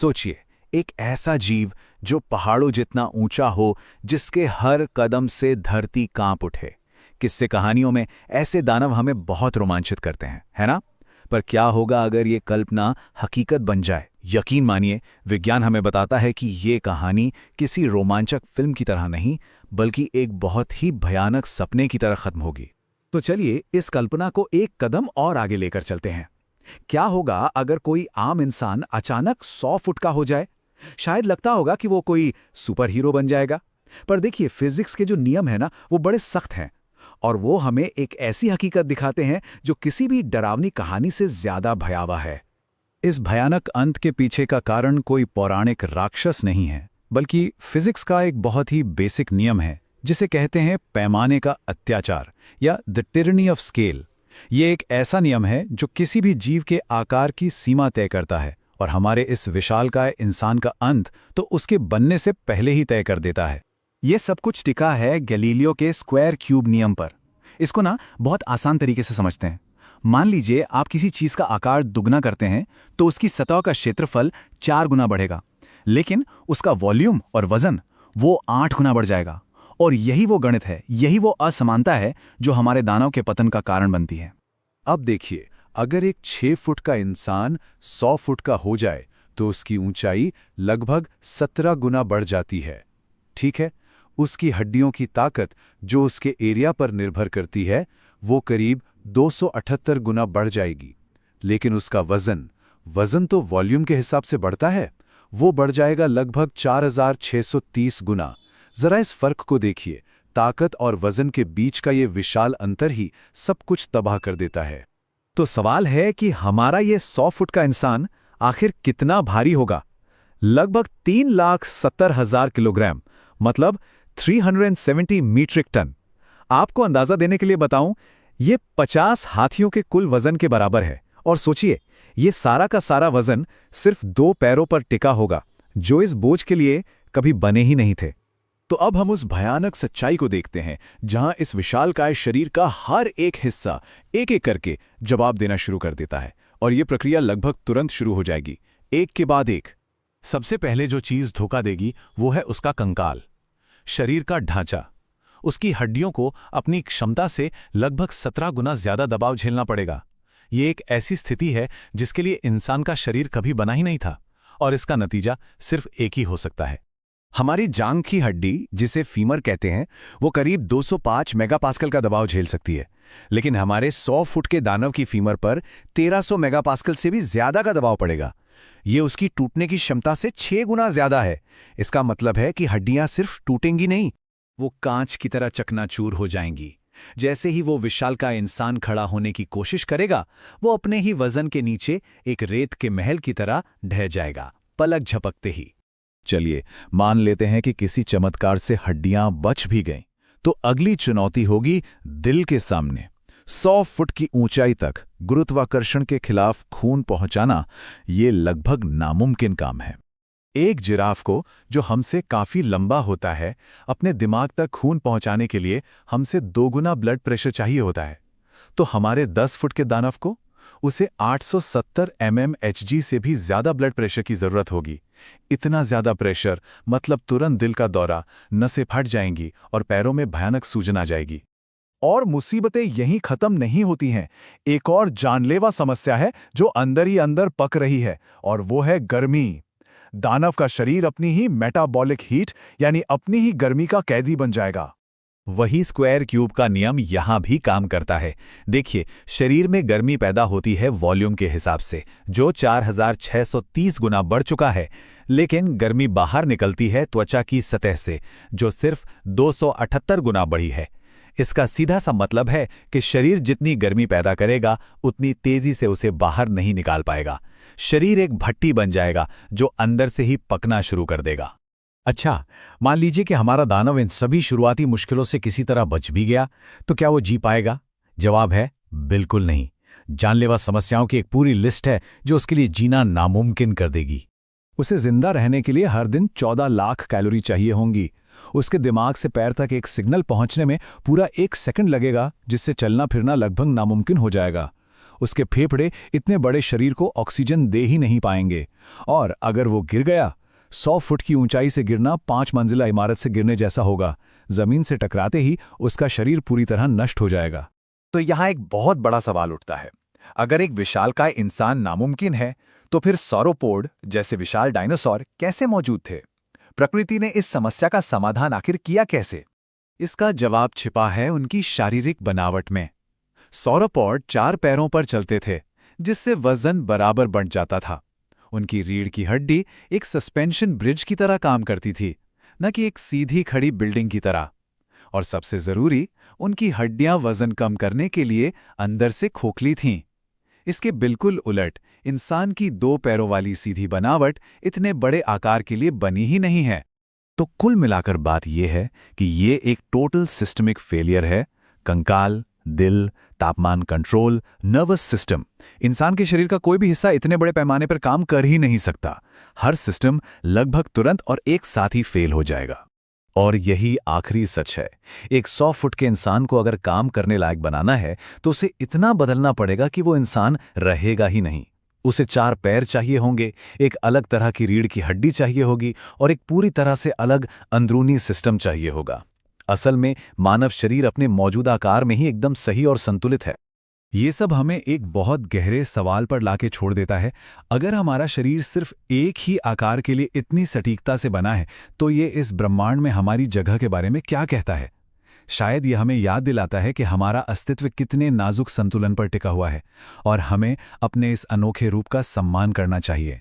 सोचिए, एक ऐसा जीव जो पहाड़ों जितना ऊंचा हो, जिसके हर कदम से धरती कांप उठे। किस्से कहानियों में ऐसे दानव हमें बहुत रोमांचित करते हैं, है ना? पर क्या होगा अगर ये कल्पना हकीकत बन जाए? यकीन मानिए, विज्ञान हमें बताता है कि ये कहानी किसी रोमांचक फिल्म की तरह नहीं, बल्कि एक बहुत ही भयानक सपने की तरह खत्म होगी। तो चलिए इस कल्पना को एक कदम और आगे लेकर चलते हैं। क्या होगा अगर कोई आम इंसान अचानक 100 फुट का हो जाए? शायद लगता होगा कि वो कोई सुपर हीरो बन जाएगा। पर देखिए, फिजिक्स के जो नियम है ना, वो बड़े सख्त हैं। और वो हमें एक ऐसी हकीकत दिखाते हैं जो किसी भी डरावनी कहानी से ज्यादा भयावह है। इस भयानक अंत के पीछे का कारण कोई पौराणिक राक्षस नहीं है, बल्कि फिजिक्स का एक बहुत ही बेसिक नियम है, जिसे कहते हैं पैमाने का अत्याचार या द टिरनी ऑफ स्केल। ये एक ऐसा नियम है जो किसी भी जीव के आकार की सीमा तय करता है, और हमारे इस विशालकाय इंसान का अंत तो उसके बनने से पहले ही तय कर देता है। ये सब कुछ टिका है गैलीलियो के स्क्वायर क्यूब नियम पर। इसको ना बहुत आसान तरीके से समझते हैं। मान लीजिए आप किसी चीज का आकार दुगना करते हैं तो उसकी सतह का क्षेत्रफल 4 गुना बढ़ेगा, लेकिन उसका वॉल्यूम और वजन वो 8 गुना बढ़ जाएगा। और यही वो गणित है, यही वो असमानता है जो हमारे दानव के पतन का कारण बनती है। अब देखिए, अगर एक 6 फुट का इंसान 100 फुट का हो जाए तो उसकी ऊंचाई लगभग 17 गुना बढ़ जाती है। ठीक है, उसकी हड्डियों की ताकत जो उसके एरिया पर निर्भर करती है, वो करीब 278 गुना बढ़ जाएगी। लेकिन उसका वजन तो वॉल्यूम के हिसाब से बढ़ता है, वो बढ़ जाएगा लगभग 4630 गुना। जरा इस फर्क को देखिए, ताकत और वजन के बीच का ये विशाल अंतर ही सब कुछ तबाह कर देता है। तो सवाल है कि हमारा ये 100 फुट का इंसान आखिर कितना भारी होगा? लगभग 3,70,000 किलोग्राम, मतलब 370 मीट्रिक टन। आपको अंदाजा देने के लिए बताऊं, ये 50 हाथियों के कुल वजन के बराबर है। और सोचिए, ये सारा का सारा वजन सिर्फ 2 पैरों पर टिका होगा, जो इस बोझ के लिए कभी बने ही नहीं थे। तो अब हम उस भयानक सच्चाई को देखते हैं, जहां इस विशालकाय शरीर का हर एक हिस्सा एक एक करके जवाब देना शुरू कर देता है। और यह प्रक्रिया लगभग तुरंत शुरू हो जाएगी, एक के बाद एक। सबसे पहले जो चीज धोखा देगी वो है उसका कंकाल, शरीर का ढांचा। उसकी हड्डियों को अपनी क्षमता से लगभग 17 गुना ज्यादा दबाव झेलना पड़ेगा। ये एक ऐसी स्थिति है जिसके लिए इंसान का शरीर कभी बना ही नहीं था, और इसका नतीजा सिर्फ एक ही हो सकता है। हमारी जांघ की हड्डी, जिसे फीमर कहते हैं, वो करीब 205 मेगापास्कल का दबाव झेल सकती है। लेकिन हमारे 100 फुट के दानव की फीमर पर 1300 मेगापास्कल से भी ज्यादा का दबाव पड़ेगा। ये उसकी टूटने की क्षमता से 6 गुना ज्यादा है। इसका मतलब है कि हड्डियां सिर्फ टूटेंगी नहीं, वो कांच की तरह चकनाचूर हो जाएंगी। जैसे ही वो विशालकाय इंसान खड़ा होने की कोशिश करेगा, वो अपने ही वजन के नीचे एक रेत के महल की तरह ढह जाएगा, पलक झपकते ही। चलिए मान लेते हैं कि किसी चमत्कार से हड्डियां बच भी गईं, तो अगली चुनौती होगी दिल के सामने। 100 फुट की ऊंचाई तक गुरुत्वाकर्षण के खिलाफ खून पहुंचाना ये लगभग नामुमकिन काम है। एक जिराफ को, जो हमसे काफी लंबा होता है, अपने दिमाग तक खून पहुंचाने के लिए हमसे 2 गुना ब्लड प्रेशर चाहिए होता है। तो हमारे 10 फुट के दानव को उसे 870 mmHg से भी ज्यादा ब्लड प्रेशर की जरूरत होगी। इतना ज्यादा प्रेशर मतलब तुरंत दिल का दौरा, नसें फट जाएंगी और पैरों में भयानक सूजन आ जाएगी। और मुसीबतें यहीं खत्म नहीं होती हैं। एक और जानलेवा समस्या है जो अंदर ही अंदर पक रही है, और वो है गर्मी। दानव का शरीर अपनी ही मेटाबॉलिक हीट यानी अपनी ही गर्मी का कैदी बन जाएगा। वही स्क्वायर क्यूब का नियम यहां भी काम करता है। देखिए, शरीर में गर्मी पैदा होती है वॉल्यूम के हिसाब से, जो 4630 गुना बढ़ चुका है, लेकिन गर्मी बाहर निकलती है त्वचा की सतह से, जो सिर्फ 278 गुना बढ़ी है। इसका सीधा सा मतलब है कि शरीर जितनी गर्मी पैदा करेगा, उतनी तेजी से उसे बाहर नहीं निकाल पाएगा। शरीर एक भट्टी बन जाएगा जो अंदर से ही पकना शुरू कर देगा। अच्छा, मान लीजिए कि हमारा दानव इन सभी शुरुआती मुश्किलों से किसी तरह बच भी गया, तो क्या वो जी पाएगा? जवाब है बिल्कुल नहीं। जानलेवा समस्याओं की एक पूरी लिस्ट है जो उसके लिए जीना नामुमकिन कर देगी। उसे जिंदा रहने के लिए हर दिन 14 लाख कैलोरी चाहिए होंगी। उसके दिमाग से पैर तक एक सिग्नल पहुंचने में पूरा 1 सेकंड लगेगा, जिससे चलना फिरना लगभग नामुमकिन हो जाएगा। उसके फेफड़े इतने बड़े शरीर को ऑक्सीजन दे ही नहीं पाएंगे। और अगर वो गिर गया, 100 फुट की ऊंचाई से गिरना 5 मंजिला इमारत से गिरने जैसा होगा। जमीन से टकराते ही उसका शरीर पूरी तरह नष्ट हो जाएगा। तो यहाँ एक बहुत बड़ा सवाल उठता है, अगर एक विशालकाय इंसान नामुमकिन है, तो फिर सौरोपोड जैसे विशाल डायनासोर कैसे मौजूद थे? प्रकृति ने इस समस्या का समाधान आखिर किया कैसे? इसका जवाब छिपा है उनकी शारीरिक बनावट में। सौरोपॉड 4 पैरों पर चलते थे, जिससे वजन बराबर बंट जाता था। उनकी रीढ़ की हड्डी एक सस्पेंशन ब्रिज की तरह काम करती थी, न कि एक सीधी खड़ी बिल्डिंग की तरह। और सबसे जरूरी, उनकी हड्डियां वजन कम करने के लिए अंदर से खोखली थीं। इसके बिल्कुल उलट इंसान की 2 पैरों वाली सीधी बनावट इतने बड़े आकार के लिए बनी ही नहीं है। तो कुल मिलाकर बात यह है कि ये एक टोटल सिस्टमिक फेलियर है। कंकाल, दिल, तापमान कंट्रोल, नर्वस सिस्टम, इंसान के शरीर का कोई भी हिस्सा इतने बड़े पैमाने पर काम कर ही नहीं सकता। हर सिस्टम लगभग तुरंत और एक साथ ही फेल हो जाएगा। और यही आखिरी सच है। एक 100 फुट के इंसान को अगर काम करने लायक बनाना है, तो उसे इतना बदलना पड़ेगा कि वो इंसान रहेगा ही नहीं। उसे 4 पैर चाहिए होंगे, एक अलग तरह की रीढ़ की हड्डी चाहिए होगी और एक पूरी तरह से अलग अंदरूनी सिस्टम चाहिए होगा। असल में मानव शरीर अपने मौजूदा आकार में ही एकदम सही और संतुलित है। ये सब हमें एक बहुत गहरे सवाल पर लाके छोड़ देता है। अगर हमारा शरीर सिर्फ एक ही आकार के लिए इतनी सटीकता से बना है, तो ये इस ब्रह्मांड में हमारी जगह के बारे में क्या कहता है? शायद यह हमें याद दिलाता है कि हमारा अस्तित्व कितने नाजुक संतुलन पर टिका हुआ है और हमें अपने इस अनोखे रूप का सम्मान करना चाहिए।